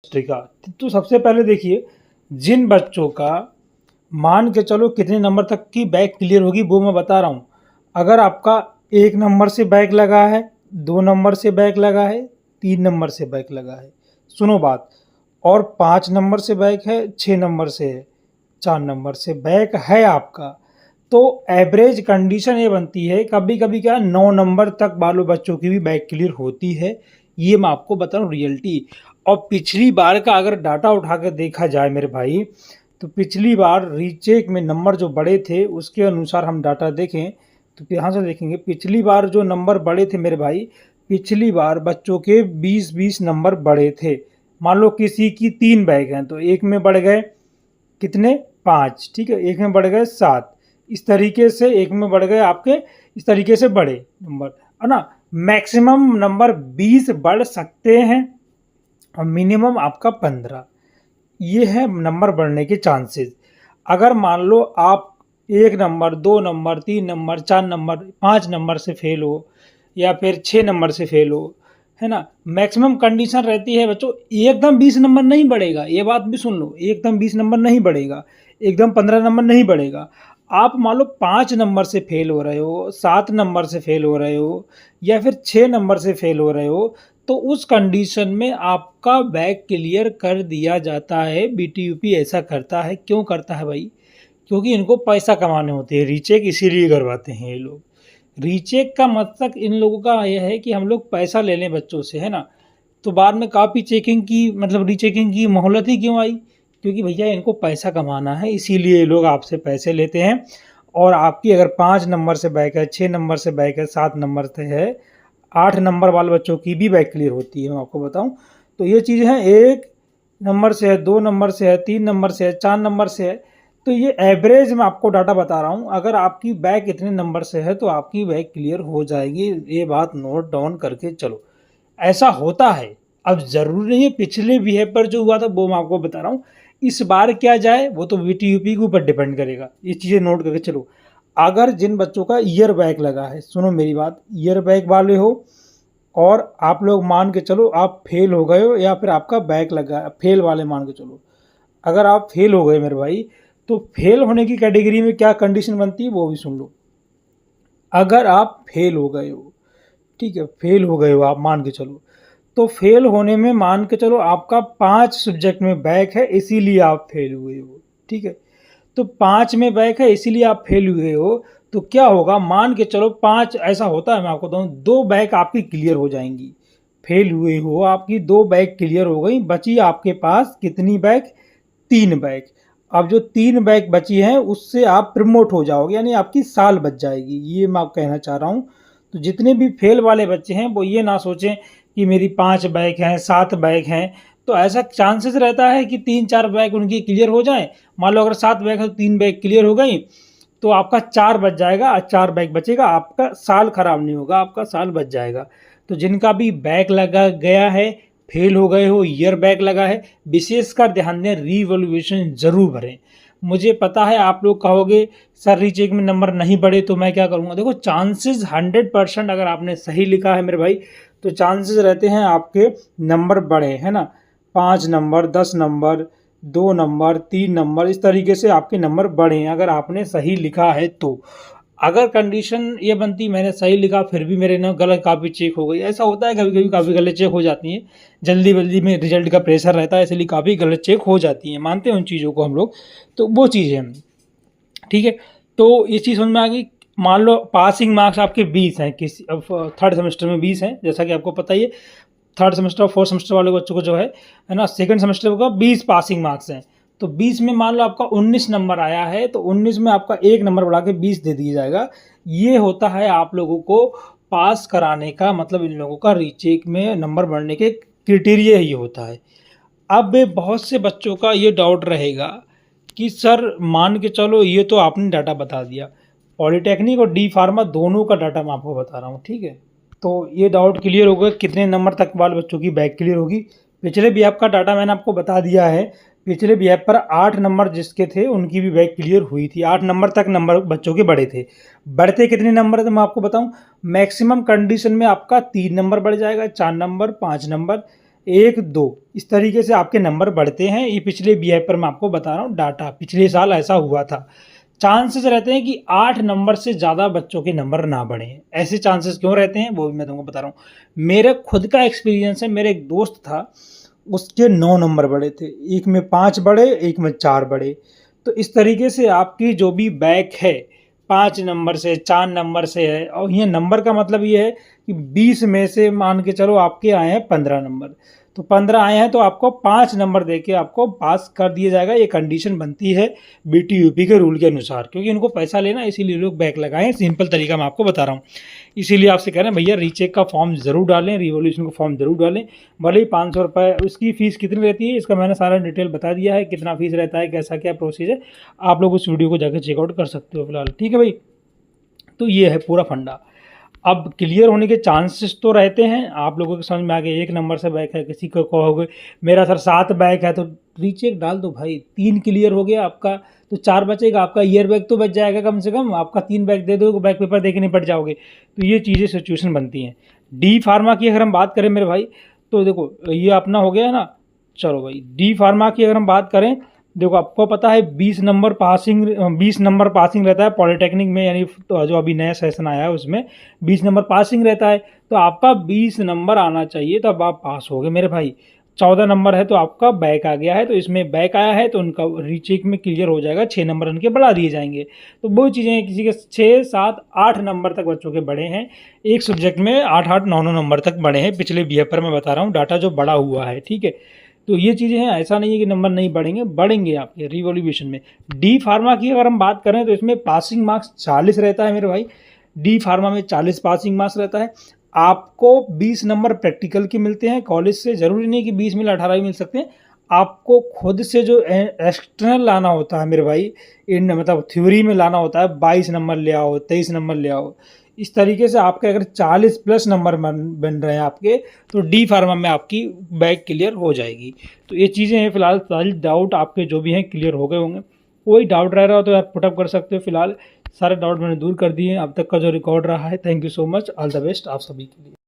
History का। तो सबसे पहले देखिए, जिन बच्चों का मान के चलो कितने नंबर तक की बैक क्लियर होगी वो मैं बता रहा हूँ। अगर आपका 1 नंबर से बैक लगा है, 2 नंबर से बैक लगा है, 3 नंबर से बैक लगा है, सुनो बात, और 5 नंबर से बैक है, 6 नंबर से है, 4 नंबर से बैक है आपका, तो एवरेज कंडीशन ये बनती है, कभी कभी क्या 9 नंबर तक वालों बच्चों की भी बैक क्लियर होती है। ये मैं आपको बता रहा हूँ रियलिटी। और पिछली बार का अगर डाटा उठा के देखा जाए मेरे भाई, तो पिछली बार रीचेक में नंबर जो बड़े थे उसके अनुसार हम डाटा देखें तो यहाँ से देखेंगे पिछली बार जो नंबर बड़े थे मेरे भाई, पिछली बार बच्चों के 20-20 नंबर बड़े थे। मान लो किसी की 3 बैग हैं तो एक में बढ़ गए कितने, 5, ठीक है, एक में बढ़ गए 7, इस तरीके से एक में बढ़ गए आपके इस तरीके से बड़े नंबर, है ना। मैक्सिमम नंबर 20 बढ़ सकते हैं और मिनिमम आपका 15, ये है नंबर बढ़ने के चांसेस। अगर मान लो आप 1 number, 2 number, 3 number, 4 number, 5 number से फेल हो या फिर 6 नंबर से फेल हो, है ना, मैक्सिमम कंडीशन रहती है बच्चों एकदम 20 नंबर नहीं बढ़ेगा। ये बात भी सुन लो, एकदम 20 नंबर नहीं बढ़ेगा, एकदम 15 नंबर नहीं बढ़ेगा। आप मान लो 5 नंबर से फेल हो रहे हो, 7 नंबर से फेल हो रहे हो या फिर 6 नंबर से फेल हो रहे हो, तो उस कंडीशन में आपका बैक क्लियर कर दिया जाता है। बीटीयूपी ऐसा करता है, क्यों करता है भाई? क्योंकि इनको पैसा कमाने होते हैं, रीचेक इसीलिए करवाते हैं ये लोग। रीचेक का मकसद इन लोगों का यह है कि हम लोग पैसा ले लें बच्चों से, है ना। तो बाद में कॉपी चेकिंग की मतलब रीचेकिंग की मोहलत ही क्यों आई? क्योंकि भैया इनको पैसा कमाना है, इसीलिए ये लोग आपसे पैसे लेते हैं। और आपकी अगर 5 नंबर से बैक है, 6 नंबर से बैक है, 7 नंबर से है, 8 नंबर वाले बच्चों की भी बैक क्लियर होती है, मैं आपको बताऊं। तो ये चीज़ है, 1 नंबर से है, 2 नंबर से है, 3 नंबर से है, 4 नंबर से है। तो ये एवरेज मैं आपको डाटा बता रहा हूँ। अगर आपकी बैक इतने नंबर से है तो आपकी बैक क्लियर हो जाएगी, ये बात नोट डाउन करके चलो। ऐसा होता है। अब ज़रूरी नहीं है पिछले बिहेव जो हुआ था वो मैं आपको बता रहा हूँ, इस बार क्या जाए वो तो बीटीयूपी के ऊपर डिपेंड करेगा। ये चीज़ें नोट करके चलो। अगर जिन बच्चों का ईयर बैक लगा है, सुनो मेरी बात, ईयर बैक वाले हो और आप लोग मान के चलो आप फेल हो गए हो या फिर आपका बैक लगा, फेल वाले मान के चलो। अगर आप फेल हो गए मेरे भाई, तो फेल होने की कैटेगरी में क्या कंडीशन बनती है वो भी सुन लो। अगर आप फेल हो गए हो, ठीक है, फेल हो गए हो आप मान के चलो, तो फेल होने में मान के चलो आपका 5 सब्जेक्ट में बैक है इसीलिए आप फेल हुए हो, ठीक है। तो 5 में बैक है इसीलिए आप फेल हुए हो, तो क्या होगा, मान के चलो 5 ऐसा होता है, मैं आपको बताऊँ 2 बैक आपकी क्लियर हो जाएंगी। फेल हुए हो, आपकी 2 बैक क्लियर हो गई, बची आपके पास कितनी बैक, 3 बैक। अब जो 3 बैक बची हैं उससे आप प्रमोट हो जाओगे, यानी आपकी साल बच जाएगी, ये मैं आप कहना चाह रहा हूँ। तो जितने भी फेल वाले बच्चे हैं वो ये ना सोचें कि मेरी 5 बैक हैं, 7 बैक हैं, तो ऐसा चांसेस रहता है कि 3-4 बैक उनकी क्लियर हो जाएं। मान लो अगर 7 बैक है तो 3 बैक क्लियर हो गई, तो आपका 4 बच जाएगा, 4 बैक बचेगा, आपका साल खराब नहीं होगा, आपका साल बच जाएगा। तो जिनका भी बैक लगा गया है, फेल हो गए हो, ईयर बैक लगा है, विशेषकर ध्यान दें, रीवैल्यूएशन जरूर भरें। मुझे पता है आप लोग कहोगे सर रीचेक में नंबर नहीं बढ़े तो मैं क्या करूँगा। देखो चांसेस 100% अगर आपने सही लिखा है मेरे भाई, तो चांसेस रहते हैं आपके नंबर बढ़े, है ना। 5 नंबर, 10 नंबर, 2 नंबर, 3 नंबर, इस तरीके से आपके नंबर बढ़े हैं अगर आपने सही लिखा है तो। अगर कंडीशन ये बनती मैंने सही लिखा फिर भी मेरे ना गलत कापी चेक हो गई, ऐसा होता है कभी कभी काफ़ी गलत चेक हो जाती हैं, जल्दी जल्दी में रिजल्ट का प्रेशर रहता है इसलिए काफ़ी गलत चेक हो जाती हैं, मानते हैं उन चीज़ों को हम लोग, तो वो चीज़ें, ठीक है। तो ये चीज़ समझ में आ गई। मान लो पासिंग मार्क्स आपके 20 हैं, किसी अब 3rd सेमेस्टर में 20 हैं, जैसा कि आपको पता ही है 3rd सेमेस्टर और 4th सेमेस्टर वाले बच्चों को जो है ना 2nd सेमेस्टर का 20 पासिंग मार्क्स हैं। तो 20 में मान लो आपका 19 नंबर आया है तो 19 में आपका 1 नंबर बढ़ा के 20 दे दिया जाएगा। ये होता है आप लोगों को पास कराने का मतलब, इन लोगों का रीचेक में नंबर बढ़ने के क्राइटेरिया ही होता है। अब बहुत से बच्चों का ये डाउट रहेगा कि सर मान के चलो ये तो आपने डाटा बता दिया, पॉलीटेक्निक और डी फार्मा दोनों का डाटा मैं आपको बता रहा हूँ, ठीक है। तो ये डाउट क्लियर होगा कितने नंबर तक वाले बच्चों की बैक क्लियर होगी। पिछले बीएफ का डाटा मैंने आपको बता दिया है, पिछले बीएफ पर 8 नंबर जिसके थे उनकी भी बैक क्लियर हुई थी, 8 नंबर तक नंबर बच्चों के बढ़े थे। बढ़ते कितने नंबर थे मैं आपको बताऊं, मैक्सिमम कंडीशन में आपका 3 नंबर बढ़ जाएगा, 4 नंबर, 5 नंबर, 1, 2 इस तरीके से आपके नंबर बढ़ते हैं। ये पिछले BI पर मैं आपको बता रहा हूँ डाटा, पिछले साल ऐसा हुआ था। चांसेस रहते हैं कि 8 नंबर से ज़्यादा बच्चों के नंबर ना बढ़ें। ऐसे चांसेस क्यों रहते हैं वो भी मैं तुमको बता रहा हूँ। मेरा खुद का एक्सपीरियंस है, मेरे एक दोस्त था, उसके 9 नंबर बढ़े थे, एक में 5 बढ़े, एक में 4 बढ़े। तो इस तरीके से आपकी जो भी बैक है 5 नंबर से 4 नंबर से है, और ये नंबर का मतलब ये है कि 20 में से मान के चलो आपके आए हैं 15 नंबर, तो 15 आए हैं तो आपको 5 नंबर देके आपको पास कर दिया जाएगा। ये कंडीशन बनती है BTUP के रूल के अनुसार, क्योंकि इनको पैसा लेना इसीलिए लोग बैक लगाएं। सिंपल तरीका मैं आपको बता रहा हूँ, इसीलिए आपसे कह रहे हैं भैया रीचेक का फॉर्म ज़रूर डालें, रिवॉल्यूशन का फॉर्म ज़रूर डालें। भले ही 500 रुपये, उसकी फ़ीस कितनी रहती है इसका मैंने सारा डिटेल बता दिया है, कितना फ़ीस रहता है, कैसा क्या प्रोसीजर है, आप लोग उस वीडियो को जाकर चेकआउट कर सकते हो फिलहाल। ठीक है भाई, तो ये है पूरा फंडा। अब क्लियर होने के चांसेस तो रहते हैं, आप लोगों के समझ में आ गए। 1 नंबर से बैक है, किसी को कहोगे मेरा सर 7 बैक है, तो रीचेक डाल दो भाई। 3 क्लियर हो गया आपका, तो 4 बचेगा, आपका ईयर बैक तो बच जाएगा कम से कम। आपका 3 बैक दे दो, बैक पेपर दे के निपट जाओगे। तो ये चीज़ें सिचुएशन बनती हैं। डी फार्मा की अगर हम बात करें मेरे भाई, तो देखो ये अपना हो गया ना। चलो भाई, डी फार्मा की अगर हम बात करें, देखो आपको पता है 20 नंबर पासिंग रहता है पॉलिटेक्निक में, यानी तो जो अभी नया सेशन आया है उसमें 20 नंबर पासिंग रहता है। तो आपका 20 नंबर आना चाहिए तब आप पास हो गए मेरे भाई। 14 नंबर है तो आपका बैक आ गया है, तो इसमें बैक आया है तो उनका रीचेक में क्लियर हो जाएगा, 6 नंबर उनके बढ़ा दिए जाएंगे। तो वो चीज़ें हैं, किसी के 6, 7, 8 नंबर तक बच्चों के बढ़े हैं, एक सब्जेक्ट में 8, 8, 9, 9 नंबर तक बढ़े हैं पिछले BI पर। मैं बता रहा हूँ डाटा जो बढ़ा हुआ है, ठीक है। तो ये चीज़ें हैं, ऐसा नहीं है कि नंबर नहीं बढ़ेंगे, बढ़ेंगे आपके रिवॉल्यूशन में। डी फार्मा की अगर हम बात करें तो इसमें पासिंग मार्क्स 40 रहता है मेरे भाई। डी फार्मा में 40 पासिंग मार्क्स रहता है। आपको 20 नंबर प्रैक्टिकल के मिलते हैं कॉलेज से, ज़रूरी नहीं कि 20 मिल 18 ही मिल सकते हैं। आपको खुद से जो एक्सटर्नल लाना होता है मेरे भाई, इन मतलब थ्योरी में लाना होता है, 22 नंबर ले आओ, 23 नंबर ले आओ। इस तरीके से आपके अगर 40 प्लस नंबर बन रहे हैं आपके, तो डी फार्मा में आपकी बैक क्लियर हो जाएगी। तो ये चीज़ें हैं फिलहाल। सारी डाउट आपके जो भी हैं क्लियर हो गए होंगे। कोई डाउट रह रहा हो तो आप पुटअप कर सकते हो। फिलहाल सारे डाउट मैंने दूर कर दिए हैं अब तक का जो रिकॉर्ड रहा है। Thank you so much, all the best आप सभी के लिए।